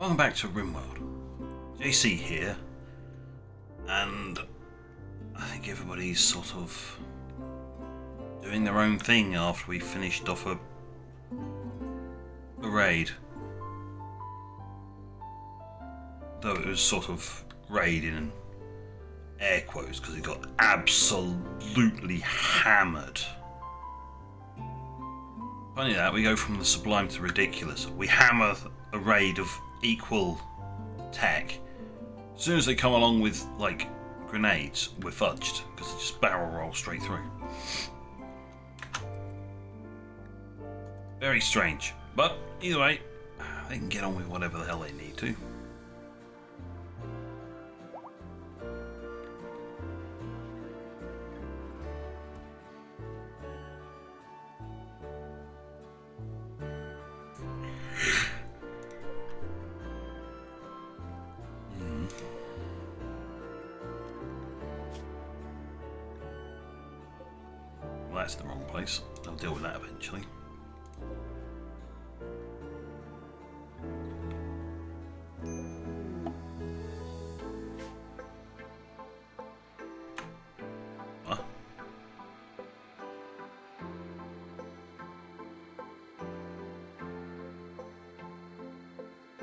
Welcome back to RimWorld. JC here, and I think everybody's sort of doing their own thing after we finished off a raid. Though it was sort of raid in air quotes because it got absolutely hammered. Funny that, we go from the sublime to the ridiculous. We hammer a raid of equal tech. As soon as they come along with, like, grenades, we're fudged, because they just barrel roll straight through. Very strange. But, either way, they can get on with whatever the hell they need to. Well, that's the wrong place. I'll deal with that eventually. What?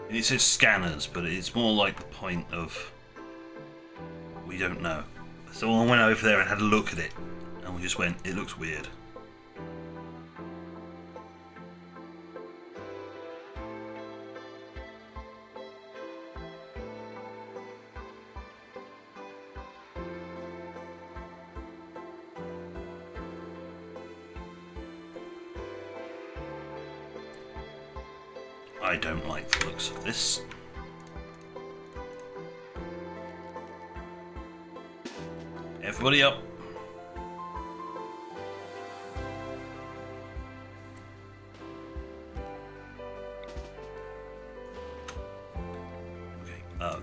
It says scanners, but it's more like the point of we don't know. So I went over there and had a look at it. And we just went, it looks weird. I don't like the looks of this. Everybody up.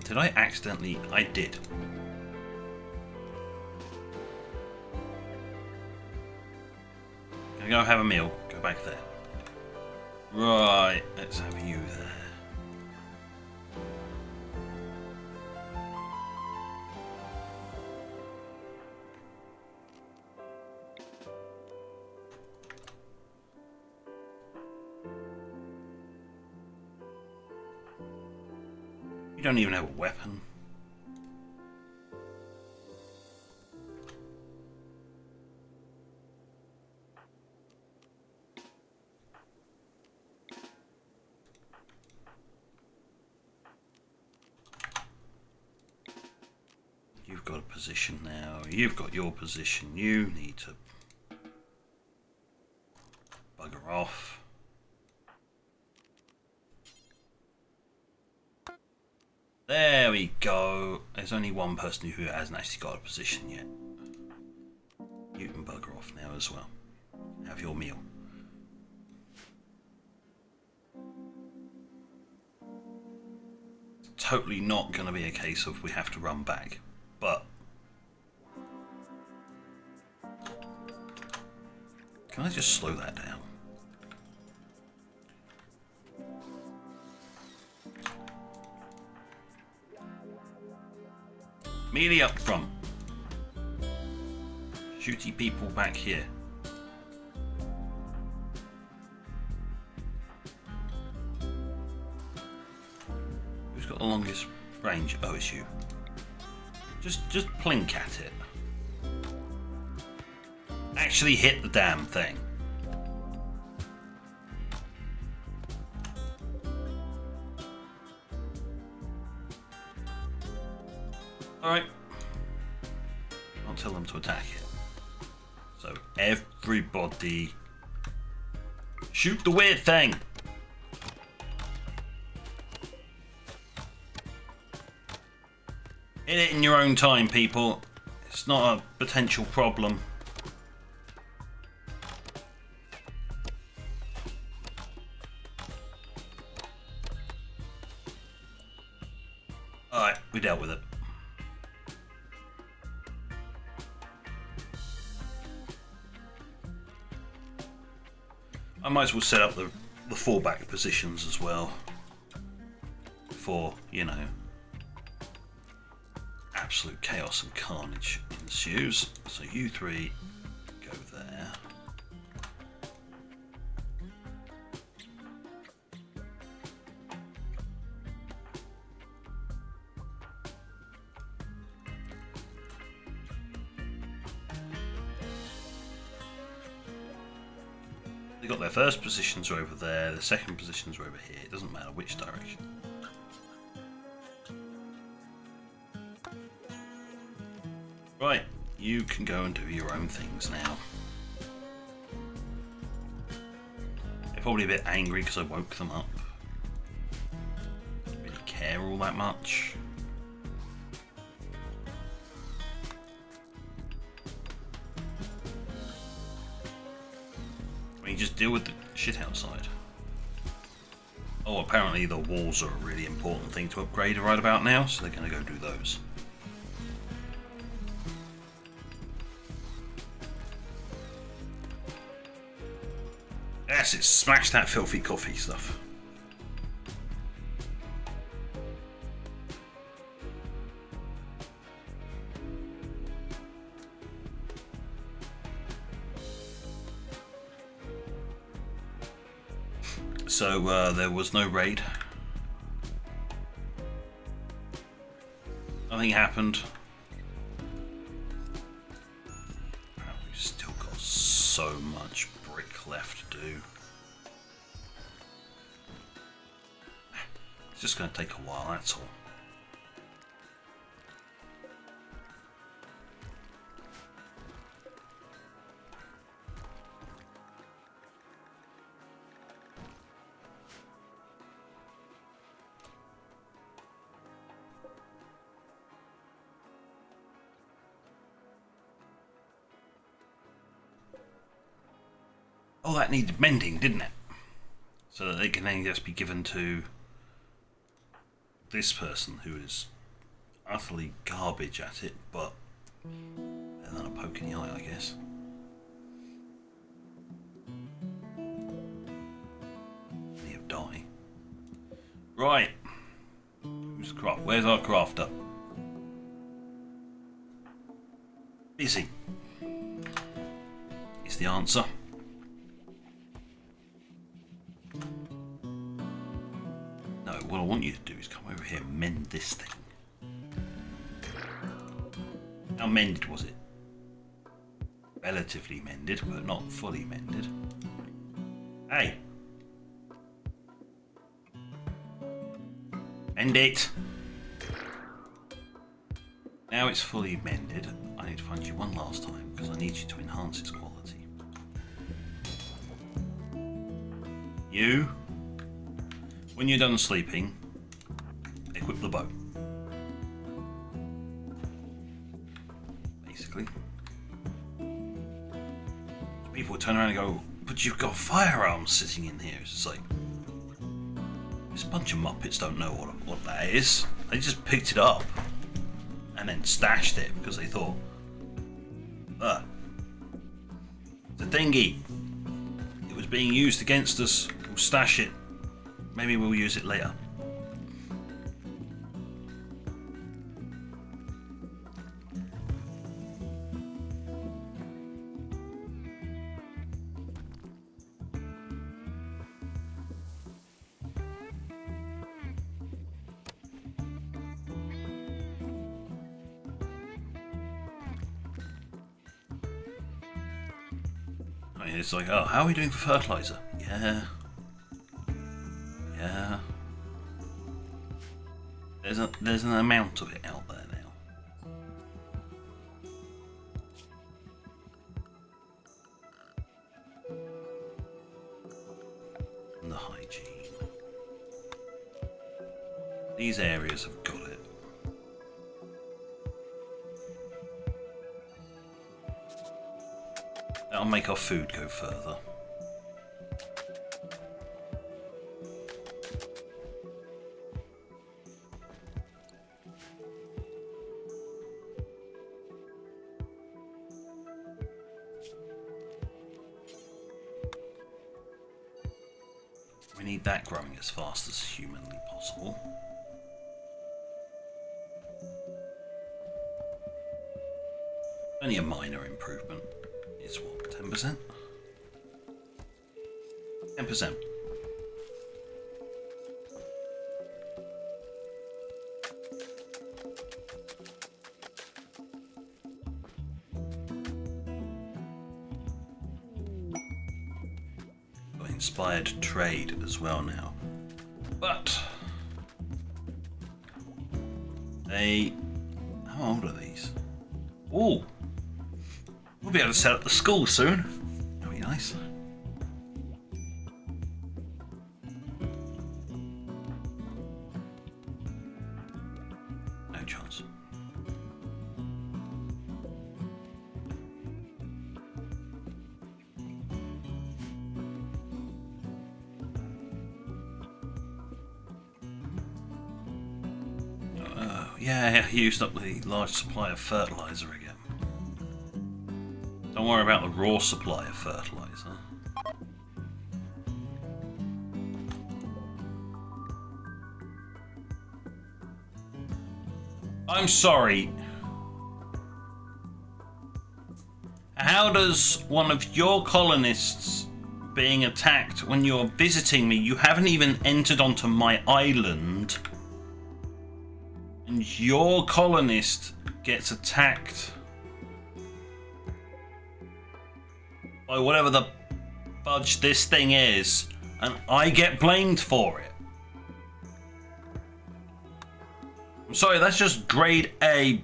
Did I accidentally? I did. Gonna go have a meal. Go back there. Right, let's have you there. You don't even have a weapon. You've got a position now. You've got your position. You need to bugger off. There we go. There's only one person who hasn't actually got a position yet. You can bugger off now as well. Have your meal. It's totally not going to be a case of we have to run back, but can I just slow that down? Melee up front. Shooty people back here. Who's got the longest range? Oh, it's you. Just plink at it. Actually hit the damn thing. Alright. I'll tell them to attack it. So, everybody shoot the weird thing! Hit it in your own time, people. It's not a potential problem. Alright, we dealt with it. I might as well set up the fallback positions as well. before, you know, absolute chaos and carnage ensues. So you three go there. They got their first positions are over there, the second positions are over here. It doesn't matter which direction. Right, you can go and do your own things now. They're probably a bit angry because I woke them up. Don't really care all that much. I mean, just deal with the shit outside. Oh, apparently the walls are a really important thing to upgrade right about now, so they're going to go do those. Yes, it's smash that filthy coffee stuff. So there was no raid. Nothing happened. We've still got so much brick left to do. It's just going to take a while, that's all. Oh, that needed mending, didn't it? So that it can then just be given to this person who is utterly garbage at it, but better than a poke in the eye, I guess. Plenty of dye. Right. Who's the craft? Where's our crafter? Busy. Is the answer. What I want you to do is come over here and mend this thing. How mended was it? Relatively mended, but not fully mended. Hey! Mend it! Now it's fully mended. I need to find you one last time because I need you to enhance its quality. You. When you're done sleeping, equip the bow. Basically. People would turn around and go, but you've got firearms sitting in here. It's like, this bunch of muppets don't know what that is. They just picked it up and then stashed it because they thought, it's a thingy. It was being used against us. We'll stash it. Maybe we'll use it later. I mean, it's like, oh, how are we doing for fertilizer? Yeah. There's an amount of it out there now. And the hygiene. These areas have got it. That'll make our food go further. We need that growing as fast as humanly possible. Only a minor improvement. It's what, 10%? 10%. Got inspired trade as well now. But they, how old are these? Oh, we'll be able to set up the school soon. That'll be nice. No chance. Yeah, he used up the large supply of fertilizer again. Don't worry about the raw supply of fertilizer. I'm sorry. How does one of your colonists being attacked when you're visiting me? You haven't even entered onto my island. And your colonist gets attacked by whatever the fudge this thing is, and I get blamed for it. I'm sorry, that's just grade A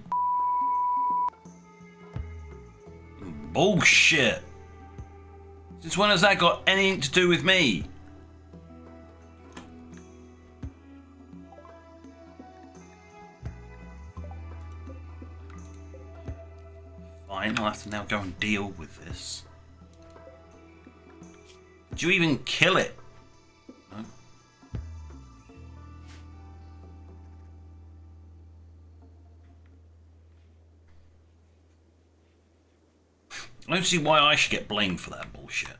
bullshit. Since when has that got anything to do with me? Fine, I'll have to now go and deal with this. Did you even kill it? No. I don't see why I should get blamed for that bullshit.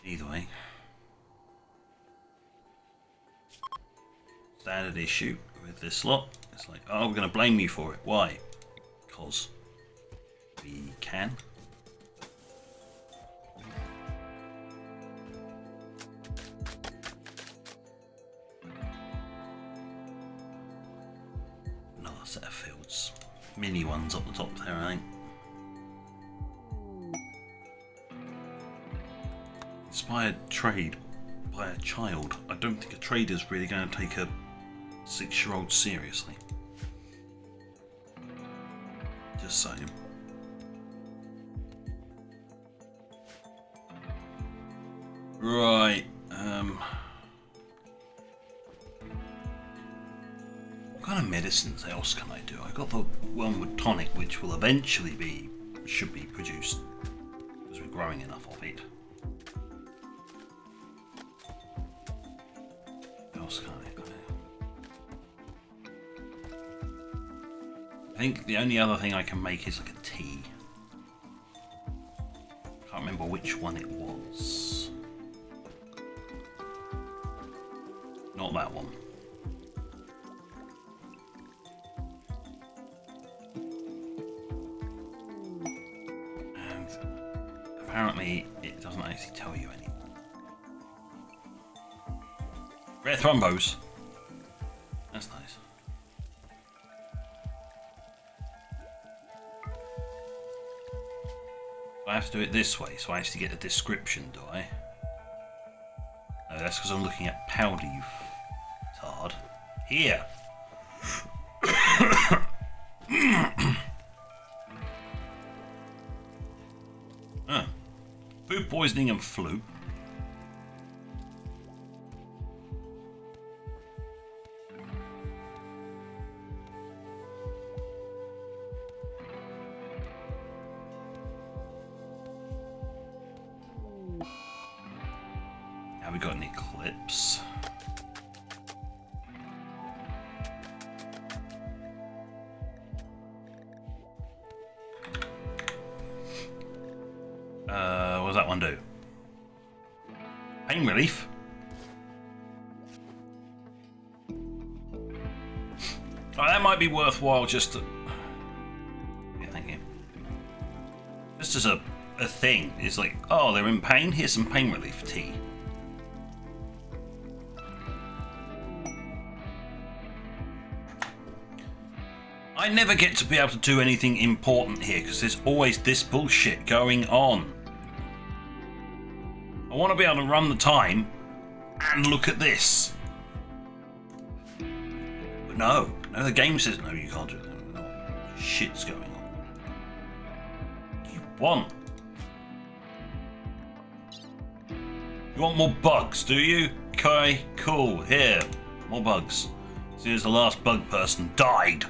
Either way. Standard issue with this lot. It's like, oh, we're going to blame you for it. Why? Because we can. Another set of fields. Mini ones up the top there, I think. Inspired trade by a child. I don't think a trader's really going to take a 6-year-old seriously. Just saying. Right. What kind of medicines else can I do? I got the one with tonic, which will eventually should be produced because we're growing enough of it. What else can I do? I think the only other thing I can make is like a tea. Can't remember which one it was. Not that one. And apparently it doesn't actually tell you anything. Rare thrombos. That's nice. I have to do it this way, so I actually get a description, do I? No, that's because I'm looking at powder, you tard. Here! Food poisoning and flu. Now we got an eclipse. What does that one do? Pain relief. Oh, that might be worthwhile just to... Yeah, thank you. Just as a thing. It's like, oh, they're in pain? Here's some pain relief tea. I never get to be able to do anything important here because there's always this bullshit going on. I want to be able to run the time and look at this. But no, the game says no, you can't do that. No, shit's going on. What do you want? You want more bugs, do you? Okay, cool. Here, more bugs. As soon as the last bug person died.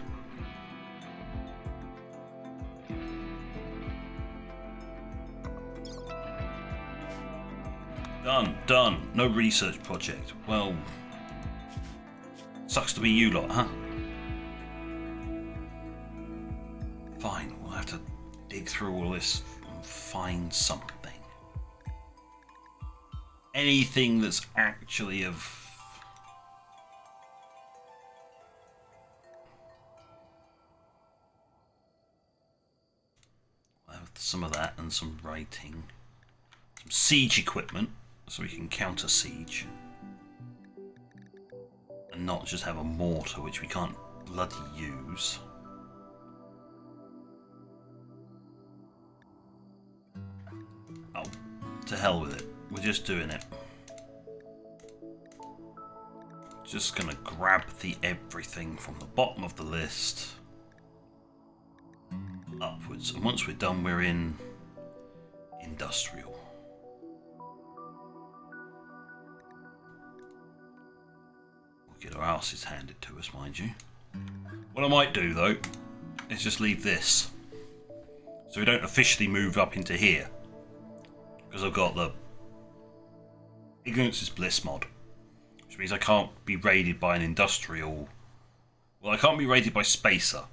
Done. No research project. Well, sucks to be you lot, huh? Fine, we'll have to dig through all this and find something. Anything that's actually of... We'll have some of that and some writing. Some siege equipment. So we can counter siege and not just have a mortar which we can't bloody use. Oh, to hell with it. We're just doing it. Just gonna grab the everything from the bottom of the list upwards, and once we're done we're in industrial. Get our asses handed to us, mind you. What I might do, though, is just leave this. So we don't officially move up into here. Because I've got the Ignorance is Bliss mod. Which means I can't be raided by an industrial... Well, I can't be raided by Spacer.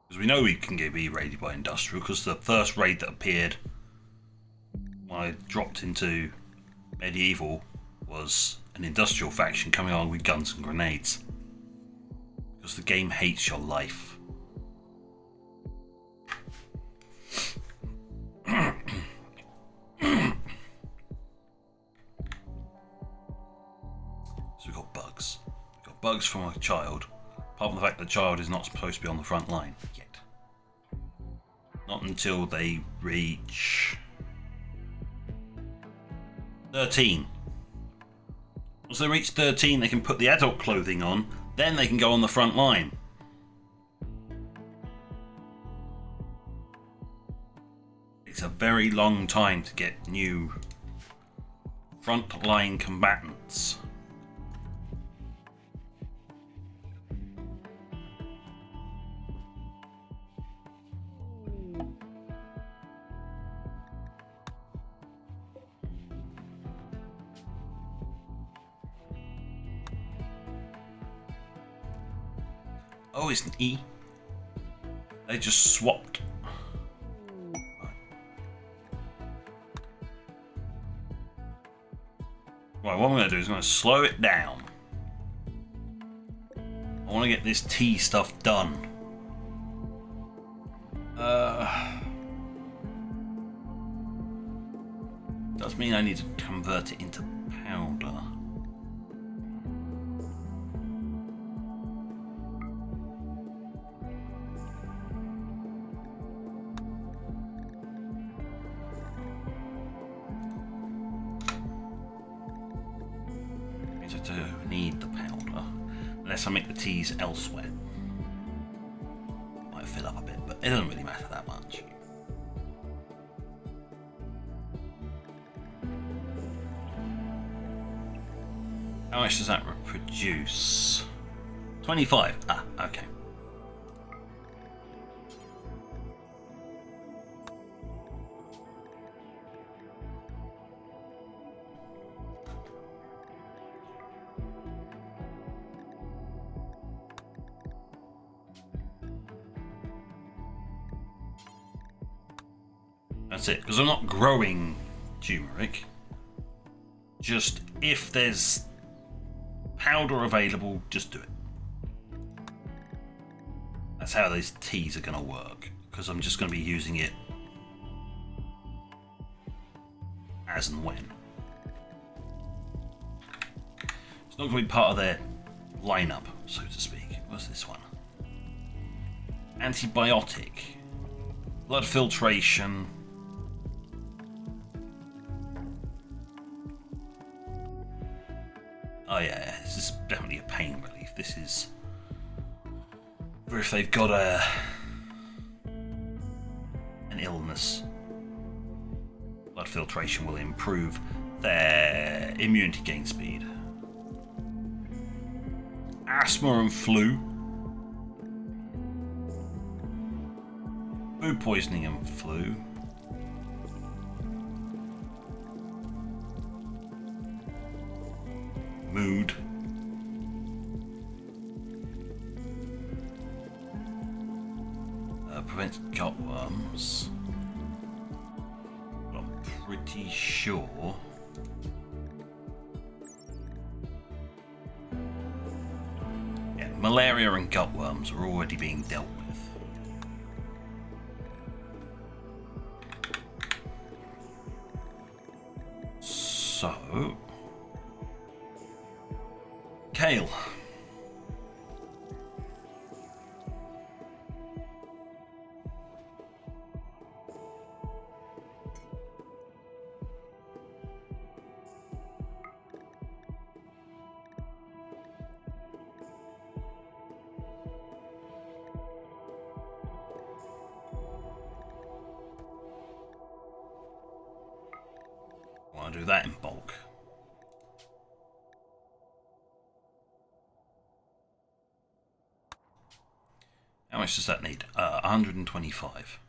Because we know we can be raided by industrial, because the first raid that appeared when I dropped into Medieval was an industrial faction coming along with guns and grenades. Because the game hates your life. So we've got bugs. We've got bugs from a child. Apart from the fact that the child is not supposed to be on the front line yet. Not until they reach 13. Once they reach 13, they can put the adult clothing on, then they can go on the front line. It's a very long time to get new front line combatants. Oh, it's an E. They just swapped. Right, what I'm going to do is I'm going to slow it down. I want to get this tea stuff done. Does mean I need to convert it into powder. Need the powder unless I make the teas elsewhere. Might fill up a bit, but it doesn't really matter that much. How much does that reproduce? 25. Ah, okay. That's it, because I'm not growing turmeric. Just if there's powder available, just do it. That's how these teas are going to work, because I'm just going to be using it as and when. It's not going to be part of their lineup, so to speak. What's this one? Antibiotic, blood filtration. Oh yeah, this is definitely a pain relief. This is for if they've got an illness. Blood filtration will improve their immunity gain speed. Asthma and flu. Food poisoning and flu. Mood. Prevents gutworms. I'm pretty sure. Yeah, malaria and gutworms are already being dealt with. So, kale. Want to do that in bulk. How much does that need? 125.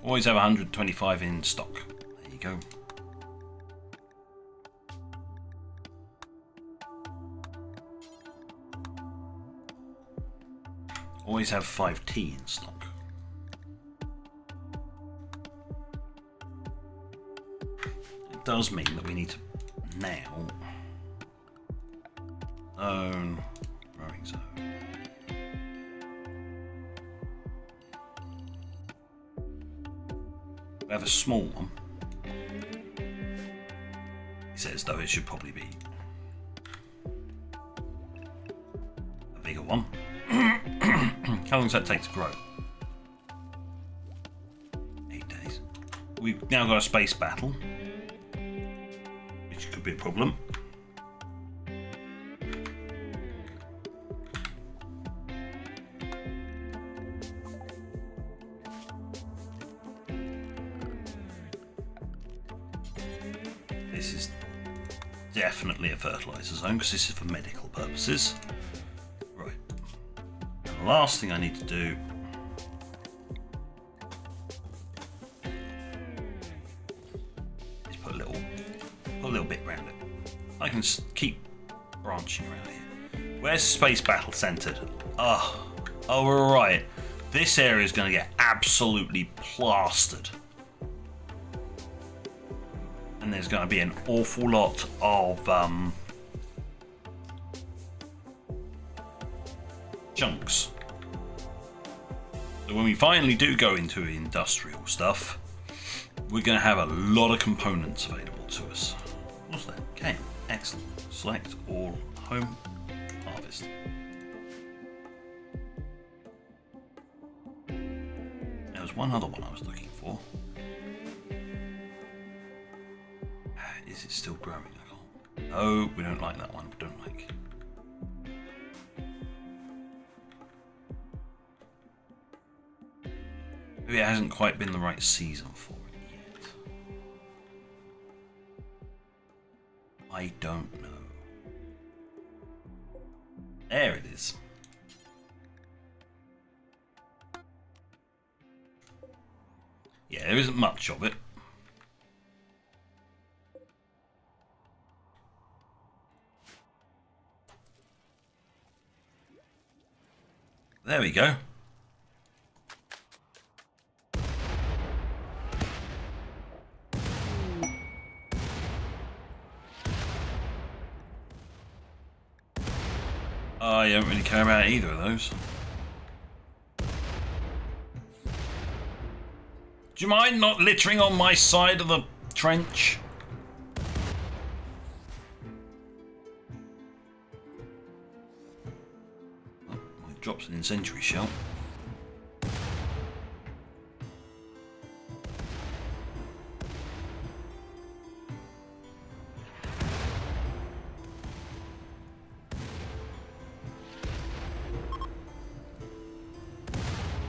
Always have 125 in stock. There you go. Always have 5 tea in stock. It does mean that we need to now growing zone. We have a small one. He says though it should probably be a bigger one. How long does that take to grow? 8 days. We've now got a space battle, which could be a problem. This is definitely a fertilizer zone because this is for medical purposes. Right. And the last thing I need to do is put a little bit around it. I can keep branching around here. Where's Space Battle centered? Oh, right. This area is going to get absolutely plastered. And there's going to be an awful lot of chunks. So when we finally do go into industrial stuff, we're going to have a lot of components available to us. What's that? Okay, excellent. Select all home harvest. There was one other one I was looking for. Is it still growing? I can't. No, we don't like that one. We don't like. Maybe it hasn't quite been the right season for it yet. I don't know. There it is. Yeah, there isn't much of it. There we go. I don't really care about either of those. Do you mind not littering on my side of the trench? Oh, it drops an incendiary shell.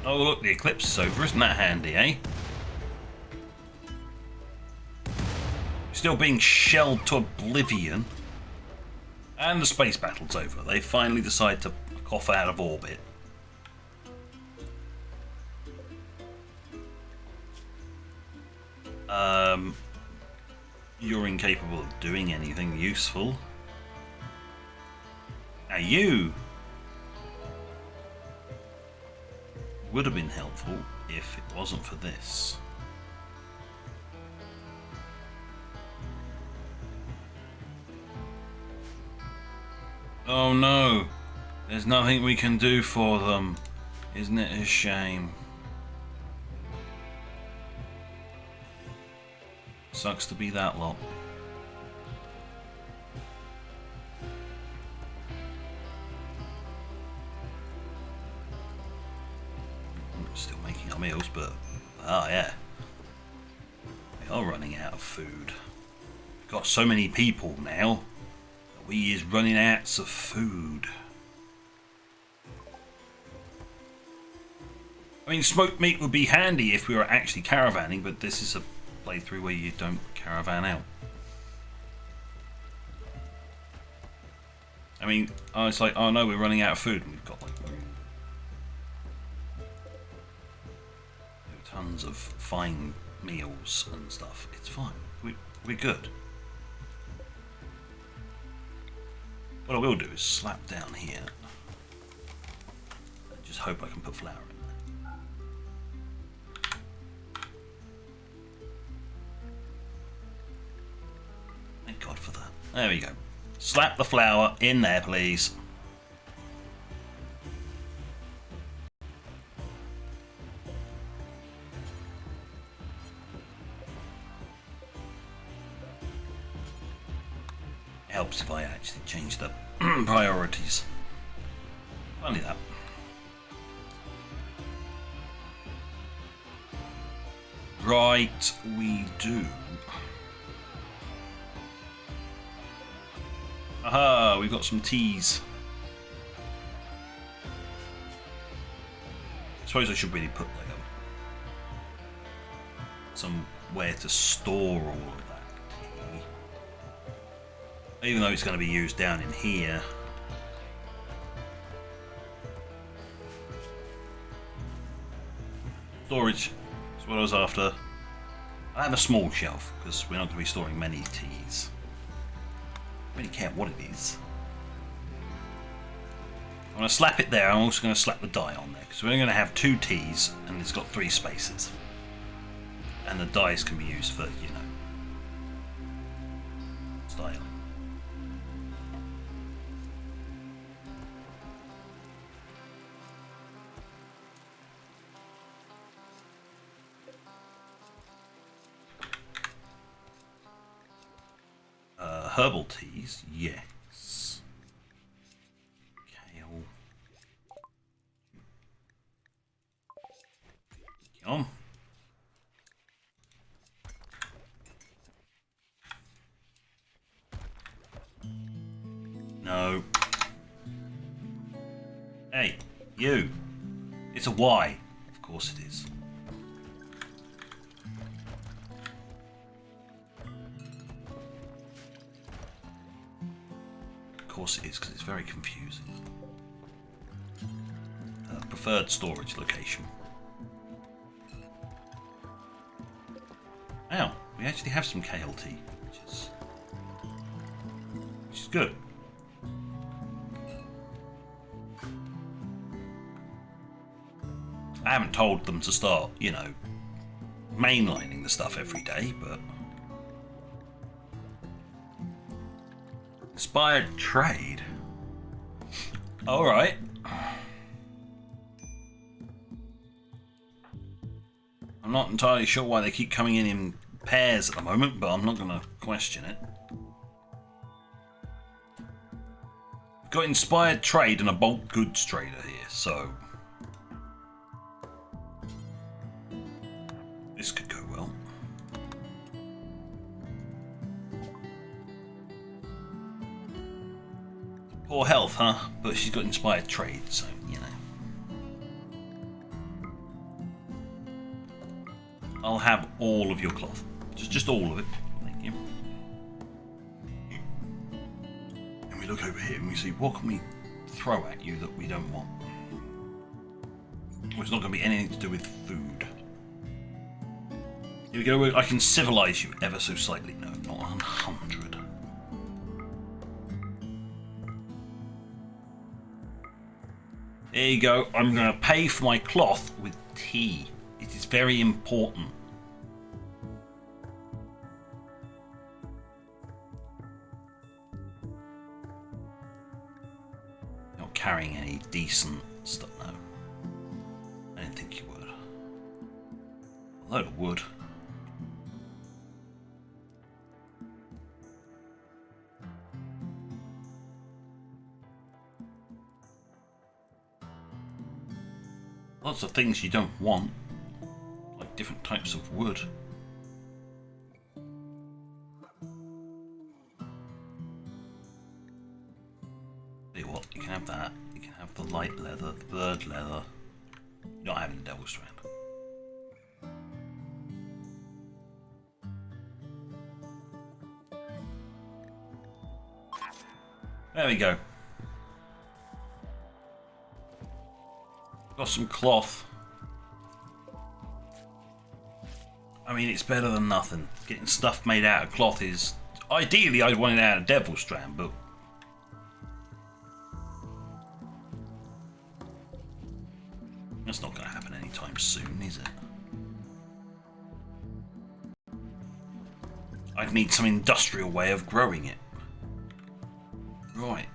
Oh look, the eclipse is over, isn't that handy, eh? Still being shelled to oblivion. And the space battle's over. They finally decide to cough out of orbit. You're incapable of doing anything useful. Now you would have been helpful if it wasn't for this. Oh no, there's nothing we can do for them. Isn't it a shame? Sucks to be that lot. Still making our meals, but yeah, we are running out of food. We've got so many people now that we is running out of food. I mean, smoked meat would be handy if we were actually caravanning, but this is a playthrough where you don't caravan out. I mean, it's like, oh no, we're running out of food, and we've got like tons of fine meals and stuff. It's fine. We're good. What I will do is slap down here and just hope I can put flour in there. Thank God for that. There we go. Slap the flour in there, please. Helps if I actually change the priorities. Only that. Right, we do. Aha, we've got some teas. I suppose I should really put like somewhere to store all of that tea. Even though it's going to be used down in here. Storage is what I was after. I have a small shelf because we're not going to be storing many teas. I don't really care what it is. I'm going to slap it there. I'm also going to slap the die on there because we're going to have 2 teas and it's got 3 spaces. And the dies can be used for, you know, styling. Herbal teas, yes. Kale. Yum. No. Hey, you. It's a Y. Of course it is. Of course it is, because it's very confusing. Preferred storage location. Now, we actually have some kale tea, which is good. I haven't told them to start, you know, mainlining the stuff every day, but inspired trade. Alright. I'm not entirely sure why they keep coming in pairs at the moment, but I'm not going to question it. We've got inspired trade and a bulk goods trader here, so this could go well. Poor health, huh? But she's got inspired trade, so, you know. I'll have all of your cloth. Just all of it. Thank you. And we look over here and we see, what can we throw at you that we don't want? Well, it's not going to be anything to do with food. Here we go. I can civilize you ever so slightly. No, not 100. There you go. I'm going to pay for my cloth with tea. It is very important. Not carrying any decent stuff, no. I didn't think you would. A load of wood. Lots of things you don't want, like different types of wood. Tell you what, you can have that. You can have the light leather, the bird leather. You're not having the devil strand. There we go. Got some cloth. I mean, it's better than nothing. Getting stuff made out of cloth is... Ideally, I'd want it out of devil strand, but... That's not going to happen anytime soon, is it? I'd need some industrial way of growing it. Right.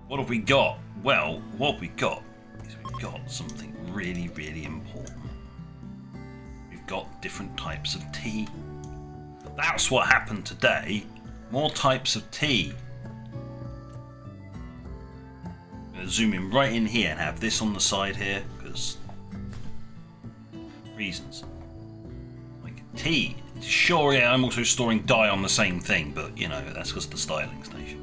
What have we got? Well, what we got is we've got something really, really important. We've got different types of tea. That's what happened today. More types of tea. I'm going to zoom in right in here and have this on the side here, because reasons. Like tea. Sure, yeah, I'm also storing dye on the same thing, but you know, that's because of the styling station.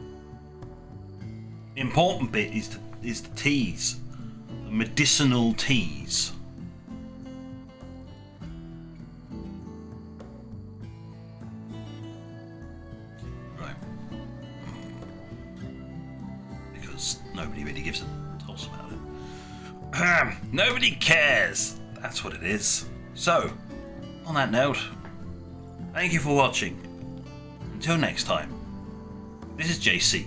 The important bit is the teas, the medicinal teas. Right. Because nobody really gives a toss about it. Nobody cares. That's what it is. So, on that note, thank you for watching. Until next time, this is JC.